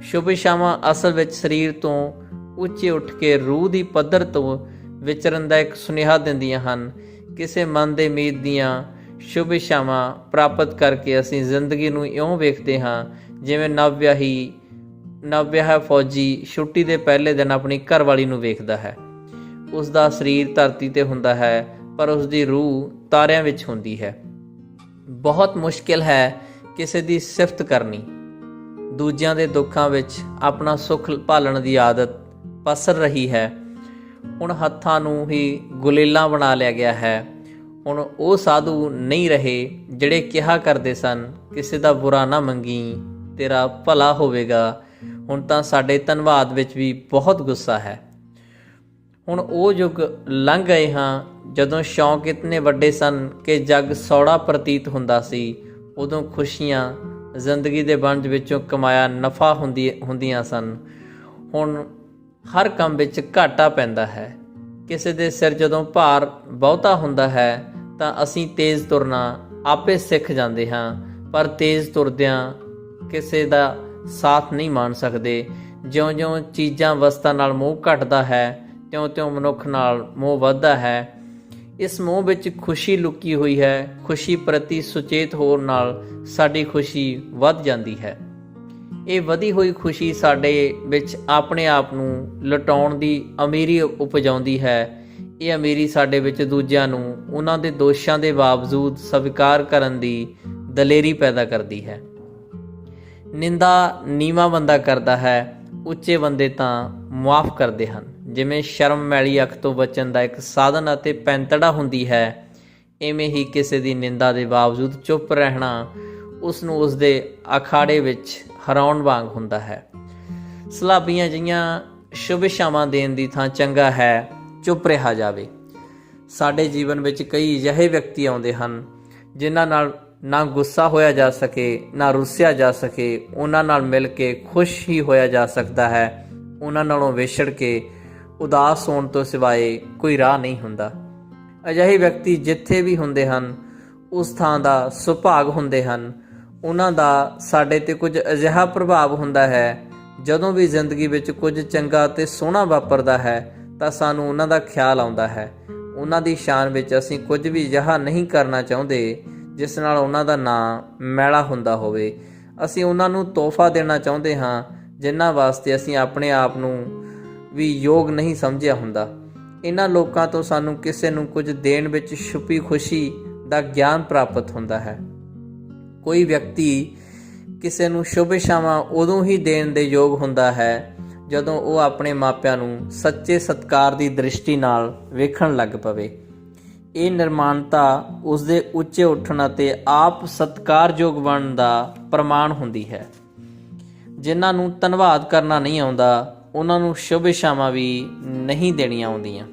ਸ਼ੁਭ ਇਛਾਵਾਂ ਅਸਲ ਵਿੱਚ ਸਰੀਰ ਤੋਂ ਉੱਚੇ ਉੱਠ ਕੇ ਰੂਹ ਦੀ ਪੱਧਰ ਤੋਂ ਵਿਚਰਨ ਦਾ ਇੱਕ ਸੁਨੇਹਾ ਦਿੰਦੀਆਂ ਹਨ। ਕਿਸੇ ਮਨ ਦੇ ਉਮੀਦ ਦੀਆਂ ਸ਼ੁਭ ਇਛਾਵਾਂ ਪ੍ਰਾਪਤ ਕਰਕੇ ਅਸੀਂ ਜ਼ਿੰਦਗੀ ਨੂੰ ਇਉਂ ਵੇਖਦੇ ਹਾਂ ਜਿਵੇਂ ਨਵਵਿਆਹਿਆ ਫੌਜੀ ਛੁੱਟੀ ਦੇ ਪਹਿਲੇ ਦਿਨ ਆਪਣੀ ਘਰਵਾਲੀ ਨੂੰ ਵੇਖਦਾ ਹੈ। ਉਸ ਦਾ ਸਰੀਰ ਧਰਤੀ ਤੇ ਹੁੰਦਾ ਹੈ, ਪਰ ਉਸ ਦੀ ਰੂਹ ਤਾਰਿਆਂ ਵਿੱਚ ਹੁੰਦੀ ਹੈ। ਬਹੁਤ ਮੁਸ਼ਕਿਲ ਹੈ ਕਿਸੇ ਦੀ ਸਿਫਤ ਕਰਨੀ। ਦੂਜਿਆਂ ਦੇ ਦੁੱਖਾਂ ਵਿੱਚ ਆਪਣਾ ਸੁੱਖ ਭਾਲਣ ਦੀ ਆਦਤ ਪਸਰ ਰਹੀ ਹੈ। ਹੁਣ ਹੱਥਾਂ ਨੂੰ ਹੀ ਗੁਲੇਲਾਂ ਬਣਾ ਲਿਆ ਗਿਆ ਹੈ। ਹੁਣ ਉਹ ਸਾਧੂ ਨਹੀਂ ਰਹੇ ਜਿਹੜੇ ਕਿਹਾ ਕਰਦੇ ਸਨ, ਕਿਸੇ ਦਾ ਬੁਰਾ ਨਾ ਮੰਗੀ, ਤੇਰਾ ਭਲਾ ਹੋਵੇਗਾ। ਹੁਣ ਤਾਂ ਸਾਡੇ ਧੰਨਵਾਦ ਵਿੱਚ ਵੀ ਬਹੁਤ ਗੁੱਸਾ ਹੈ। ਹੁਣ ਉਹ ਯੁੱਗ ਲੰਘ ਗਏ ਹਾਂ ਜਦੋਂ ਸ਼ੌਂਕ ਇਤਨੇ ਵੱਡੇ ਸਨ ਕਿ ਜੱਗ ਸੌੜਾ ਪ੍ਰਤੀਤ ਹੁੰਦਾ ਸੀ। ਉਦੋਂ ਖੁਸ਼ੀਆਂ ਜ਼ਿੰਦਗੀ ਦੇ ਵਣਜ ਵਿੱਚੋਂ ਕਮਾਇਆ ਨਫਾ ਹੁੰਦੀਆਂ ਸਨ। ਹੁਣ ਹਰ ਕੰਮ ਵਿੱਚ ਘਾਟਾ ਪੈਂਦਾ ਹੈ। ਕਿਸੇ ਦੇ ਸਿਰ ਜਦੋਂ ਭਾਰ ਬਹੁਤਾ ਹੁੰਦਾ ਹੈ ਤਾਂ ਅਸੀਂ ਤੇਜ਼ ਤੁਰਨਾ ਆਪੇ ਸਿੱਖ ਜਾਂਦੇ ਹਾਂ, ਪਰ ਤੇਜ਼ ਤੁਰਦਿਆਂ ਕਿਸੇ ਦਾ ਸਾਥ ਨਹੀਂ ਮਾਣ ਸਕਦੇ। ਜਿਉਂ-ਜਿਉਂ ਚੀਜ਼ਾਂ ਵਸਤਾਂ ਨਾਲ ਮੋਹ ਘਟਦਾ ਹੈ, ਤਿਉਂ-ਤਿਉਂ ਮਨੁੱਖ ਨਾਲ ਮੋਹ ਵੱਧਦਾ ਹੈ। ਇਸ ਮੋਹ ਵਿੱਚ ਖੁਸ਼ੀ ਲੁਕੀ ਹੋਈ ਹੈ। ਖੁਸ਼ੀ ਪ੍ਰਤੀ ਸੁਚੇਤ ਹੋਣ ਨਾਲ ਸਾਡੀ ਖੁਸ਼ੀ ਵੱਧ ਜਾਂਦੀ ਹੈ। ਇਹ ਵਧੀ ਹੋਈ ਖੁਸ਼ੀ ਸਾਡੇ ਵਿੱਚ ਆਪਣੇ ਆਪ ਨੂੰ ਲੁਟਾਉਣ ਦੀ ਅਮੀਰੀ ਉਪਜਾਉਂਦੀ ਹੈ। ਇਹ ਅਮੀਰੀ ਸਾਡੇ ਵਿੱਚ ਦੂਜਿਆਂ ਨੂੰ ਉਹਨਾਂ ਦੇ ਦੋਸ਼ਾਂ ਦੇ ਬਾਵਜੂਦ ਸਵੀਕਾਰ ਕਰਨ ਦੀ ਦਲੇਰੀ ਪੈਦਾ ਕਰਦੀ ਹੈ। ਨਿੰਦਾ ਨੀਵਾਂ ਬੰਦਾ ਕਰਦਾ ਹੈ, ਉੱਚੇ ਬੰਦੇ ਤਾਂ ਮੁਆਫ ਕਰਦੇ ਹਨ। ਜਿਵੇਂ ਸ਼ਰਮ ਮੈਲੀ ਅੱਖ ਤੋਂ ਬਚਣ ਦਾ ਇੱਕ ਸਾਧਨ ਅਤੇ ਪੈਂਤੜਾ ਹੁੰਦੀ ਹੈ, ਇਵੇਂ ਹੀ ਕਿਸੇ ਦੀ ਨਿੰਦਾ ਦੇ ਬਾਵਜੂਦ ਚੁੱਪ ਰਹਿਣਾ ਉਸ ਨੂੰ ਉਸ ਦੇ ਅਖਾੜੇ ਵਿੱਚ ਹਰਾਉਣ ਵਾਂਗ ਹੁੰਦਾ ਹੈ। ਸਲਾਬੀਆਂ ਜਿਹੀਆਂ ਸ਼ੁਭ ਇਛਾਵਾਂ ਦੇਣ ਦੀ ਥਾਂ ਚੰਗਾ ਹੈ ਚੁੱਪ ਰਿਹਾ ਜਾਵੇ। ਸਾਡੇ ਜੀਵਨ ਵਿੱਚ ਕਈ ਅਜਿਹੇ ਵਿਅਕਤੀ ਆਉਂਦੇ ਹਨ ਜਿਨ੍ਹਾਂ ਨਾਲ ਨਾ ਗੁੱਸਾ ਹੋਇਆ ਜਾ ਸਕੇ, ਨਾ ਰੁੱਸਿਆ ਜਾ ਸਕੇ। ਉਹਨਾਂ ਨਾਲ ਮਿਲ ਕੇ ਖੁਸ਼ ਹੀ ਹੋਇਆ ਜਾ ਸਕਦਾ ਹੈ। ਉਹਨਾਂ ਨਾਲੋਂ ਵਿਛੜ ਕੇ ਉਦਾਸ ਹੋਣ ਤੋਂ ਸਿਵਾਏ ਕੋਈ ਰਾਹ ਨਹੀਂ ਹੁੰਦਾ। ਅਜਿਹੇ ਵਿਅਕਤੀ ਜਿੱਥੇ ਵੀ ਹੁੰਦੇ ਹਨ ਉਸ ਥਾਂ ਦਾ ਸੁਭਾਗ ਹੁੰਦੇ ਹਨ। ਉਹਨਾਂ ਦਾ ਸਾਡੇ 'ਤੇ ਕੁਝ ਅਜਿਹਾ ਪ੍ਰਭਾਵ ਹੁੰਦਾ ਹੈ, ਜਦੋਂ ਵੀ ਜ਼ਿੰਦਗੀ ਵਿੱਚ ਕੁਝ ਚੰਗਾ ਅਤੇ ਸੋਹਣਾ ਵਾਪਰਦਾ ਹੈ ਤਾਂ ਸਾਨੂੰ ਉਹਨਾਂ ਦਾ ਖਿਆਲ ਆਉਂਦਾ ਹੈ। ਉਹਨਾਂ ਦੀ ਸ਼ਾਨ ਵਿੱਚ ਅਸੀਂ ਕੁਝ ਵੀ ਅਜਿਹਾ ਨਹੀਂ ਕਰਨਾ ਚਾਹੁੰਦੇ ਜਿਸ ਨਾਲ ਉਹਨਾਂ ਦਾ ਨਾਂ ਮੈਲਾ ਹੁੰਦਾ ਹੋਵੇ। ਅਸੀਂ ਉਹਨਾਂ ਨੂੰ ਤੋਹਫਾ ਦੇਣਾ ਚਾਹੁੰਦੇ ਹਾਂ ਜਿਨ੍ਹਾਂ ਵਾਸਤੇ ਅਸੀਂ ਆਪਣੇ ਆਪ ਨੂੰ ਵੀ ਯੋਗ ਨਹੀਂ ਸਮਝਿਆ ਹੁੰਦਾ। ਇਹਨਾਂ ਲੋਕਾਂ ਤੋਂ ਸਾਨੂੰ ਕਿਸੇ ਨੂੰ ਕੁਝ ਦੇਣ ਵਿੱਚ ਛੁਪੀ ਖੁਸ਼ੀ ਦਾ ਗਿਆਨ ਪ੍ਰਾਪਤ ਹੁੰਦਾ ਹੈ। ਕੋਈ ਵਿਅਕਤੀ ਕਿਸੇ ਨੂੰ ਸ਼ੁਭ ਇਛਾਵਾਂ ਉਦੋਂ ਹੀ ਦੇਣ ਦੇ ਯੋਗ ਹੁੰਦਾ ਹੈ ਜਦੋਂ ਉਹ ਆਪਣੇ ਮਾਪਿਆਂ ਨੂੰ ਸੱਚੇ ਸਤਿਕਾਰ ਦੀ ਦ੍ਰਿਸ਼ਟੀ ਨਾਲ ਵੇਖਣ ਲੱਗ ਪਵੇ। ਇਹ ਨਿਰਮਾਣਤਾ ਉਸਦੇ ਉੱਚੇ ਉੱਠਣ ਅਤੇ ਆਪ ਸਤਿਕਾਰਯੋਗ ਬਣਨ ਦਾ ਪ੍ਰਮਾਣ ਹੁੰਦੀ ਹੈ। ਜਿਨ੍ਹਾਂ ਨੂੰ ਧੰਨਵਾਦ ਕਰਨਾ ਨਹੀਂ ਆਉਂਦਾ ਉਹਨਾਂ ਨੂੰ ਸ਼ੁਭ ਇਛਾਵਾਂ ਵੀ ਨਹੀਂ ਦੇਣੀਆਂ ਆਉਂਦੀਆਂ।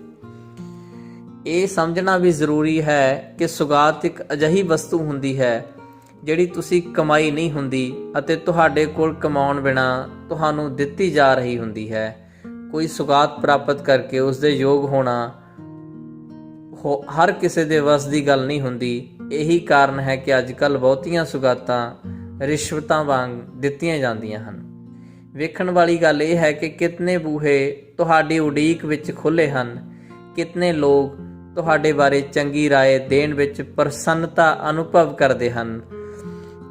ਇਹ ਸਮਝਣਾ ਵੀ ਜ਼ਰੂਰੀ ਹੈ ਕਿ ਸੁਗਾਤ ਇੱਕ ਅਜਿਹੀ ਵਸਤੂ ਹੁੰਦੀ ਹੈ ਜਿਹੜੀ ਤੁਸੀਂ ਕਮਾਈ ਨਹੀਂ ਹੁੰਦੀ ਅਤੇ ਤੁਹਾਡੇ ਕੋਲ ਕਮਾਉਣ ਬਿਨਾ ਤੁਹਾਨੂੰ ਦਿੱਤੀ ਜਾ ਰਹੀ ਹੁੰਦੀ ਹੈ। ਕੋਈ ਸੁਗਾਤ ਪ੍ਰਾਪਤ ਕਰਕੇ ਉਸ ਦੇ ਯੋਗ ਹੋਣਾ ਹਰ ਕਿਸੇ ਦੇ ਵੱਸ ਦੀ ਗੱਲ ਨਹੀਂ ਹੁੰਦੀ। ਇਹੀ ਕਾਰਨ ਹੈ ਕਿ ਅੱਜ ਕੱਲ੍ਹ ਬਹੁਤੀਆਂ ਸੁਗਾਤਾਂ ਰਿਸ਼ਵਤਾਂ ਵਾਂਗ ਦਿੱਤੀਆਂ ਜਾਂਦੀਆਂ ਹਨ। ਵੇਖਣ ਵਾਲੀ ਗੱਲ ਇਹ ਹੈ ਕਿ ਕਿਤਨੇ ਬੂਹੇ ਤੁਹਾਡੀ ਉਡੀਕ ਵਿੱਚ ਖੁੱਲ੍ਹੇ ਹਨ। ਕਿਤਨੇ ਲੋਕ ਤੁਹਾਡੇ ਬਾਰੇ ਚੰਗੀ ਰਾਏ ਦੇਣ ਵਿੱਚ ਪ੍ਰਸੰਨਤਾ ਅਨੁਭਵ ਕਰਦੇ ਹਨ।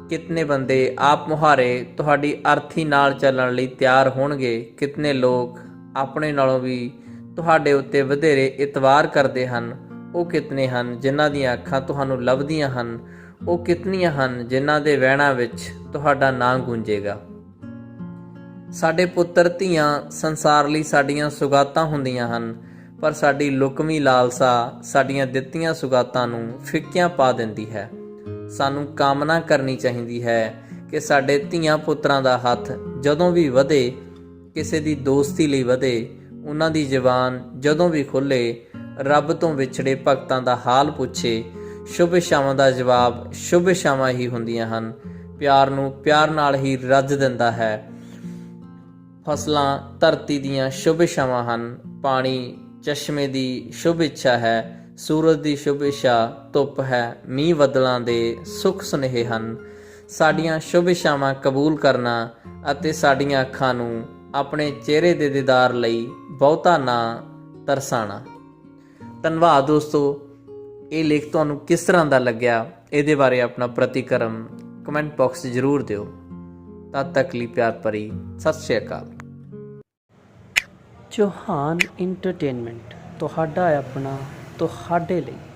ਕਿਤਨੇ ਬੰਦੇ ਆਪ ਮੁਹਾਰੇ ਤੁਹਾਡੀ ਅਰਥੀ ਨਾਲ ਚੱਲਣ ਲਈ ਤਿਆਰ ਹੋਣਗੇ। ਕਿਤਨੇ ਲੋਕ ਆਪਣੇ ਨਾਲੋਂ ਵੀ ਤੁਹਾਡੇ ਉੱਤੇ ਵਧੇਰੇ ਇਤਬਾਰ ਕਰਦੇ ਹਨ। ਉਹ ਕਿਤਨੇ ਹਨ ਜਿਨ੍ਹਾਂ ਦੀਆਂ ਅੱਖਾਂ ਤੁਹਾਨੂੰ ਲੱਭਦੀਆਂ ਹਨ। ਉਹ ਕਿਤਨੀਆਂ ਹਨ ਜਿਨ੍ਹਾਂ ਦੇ ਵਹਿਣਾਂ ਵਿੱਚ ਤੁਹਾਡਾ ਨਾਂ ਗੂੰਜੇਗਾ। ਸਾਡੇ ਪੁੱਤਰ ਧੀਆਂ ਸੰਸਾਰ ਲਈ ਸਾਡੀਆਂ ਸੁਗਾਤਾਂ ਹੁੰਦੀਆਂ ਹਨ, ਪਰ ਸਾਡੀ ਲੁਕਵੀਂ ਲਾਲਸਾ ਸਾਡੀਆਂ ਦਿੱਤੀਆਂ ਸੁਗਾਤਾਂ ਨੂੰ ਫਿੱਕੀਆਂ ਪਾ ਦਿੰਦੀ ਹੈ। ਸਾਨੂੰ ਕਾਮਨਾ ਕਰਨੀ ਚਾਹੀਦੀ ਹੈ ਕਿ ਸਾਡੇ ਧੀਆਂ ਪੁੱਤਰਾਂ ਦਾ ਹੱਥ ਜਦੋਂ ਵੀ ਵਧੇ, ਕਿਸੇ ਦੀ ਦੋਸਤੀ ਲਈ ਵਧੇ, ਉਹਨਾਂ ਦੀ ਜ਼ੁਬਾਨ ਜਦੋਂ ਵੀ ਖੁੱਲ੍ਹੇ, ਰੱਬ ਤੋਂ ਵਿਛੜੇ ਭਗਤਾਂ ਦਾ ਹਾਲ ਪੁੱਛੇ। ਸ਼ੁਭ ਇਛਾਵਾਂ ਦਾ ਜਵਾਬ ਸ਼ੁਭ ਇਛਾਵਾਂ ਹੀ ਹੁੰਦੀਆਂ ਹਨ। ਪਿਆਰ ਨੂੰ ਪਿਆਰ ਨਾਲ ਹੀ ਰੱਜ ਦਿੰਦਾ ਹੈ। ਫਸਲਾਂ ਧਰਤੀ ਦੀਆਂ ਸ਼ੁਭ ਇਛਾਵਾਂ ਹਨ। ਪਾਣੀ ਚਸ਼ਮੇ ਦੀ ਸ਼ੁਭ ਇੱਛਾ ਹੈ। ਸੂਰਜ ਦੀ ਸ਼ੁਭ ਇੱਛਾ ਧੁੱਪ ਹੈ। ਮੀਂਹ ਬੱਦਲਾਂ ਦੇ ਸੁੱਖ ਸੁਨੇਹੇ ਹਨ। ਸਾਡੀਆਂ ਸ਼ੁਭ ਇੱਛਾਵਾਂ ਕਬੂਲ ਕਰਨਾ ਅਤੇ ਸਾਡੀਆਂ ਅੱਖਾਂ ਨੂੰ ਆਪਣੇ ਚਿਹਰੇ ਦੇ ਦੀਦਾਰ ਲਈ ਬਹੁਤਾ ਨਾ ਤਰਸਾਣਾ। ਧੰਨਵਾਦ ਦੋਸਤੋ। ਇਹ ਲੇਖ ਤੁਹਾਨੂੰ ਕਿਸ ਤਰ੍ਹਾਂ ਦਾ ਲੱਗਿਆ, ਇਹਦੇ ਬਾਰੇ ਆਪਣਾ ਪ੍ਰਤੀਕਰਮ ਕਮੈਂਟ ਬਾਕਸ 'ਚ ਜ਼ਰੂਰ ਦਿਓ। ਤਦ ਤੱਕ ਲਈ ਪਿਆਰ ਭਰੀ ਸਤਿ ਸ਼੍ਰੀ ਅਕਾਲ। ਚੌਹਾਨ ਇੰਟਰਟੇਨਮੈਂਟ ਤੁਹਾਡਾ ਆਪਣਾ, ਤੁਹਾਡੇ ਲਈ।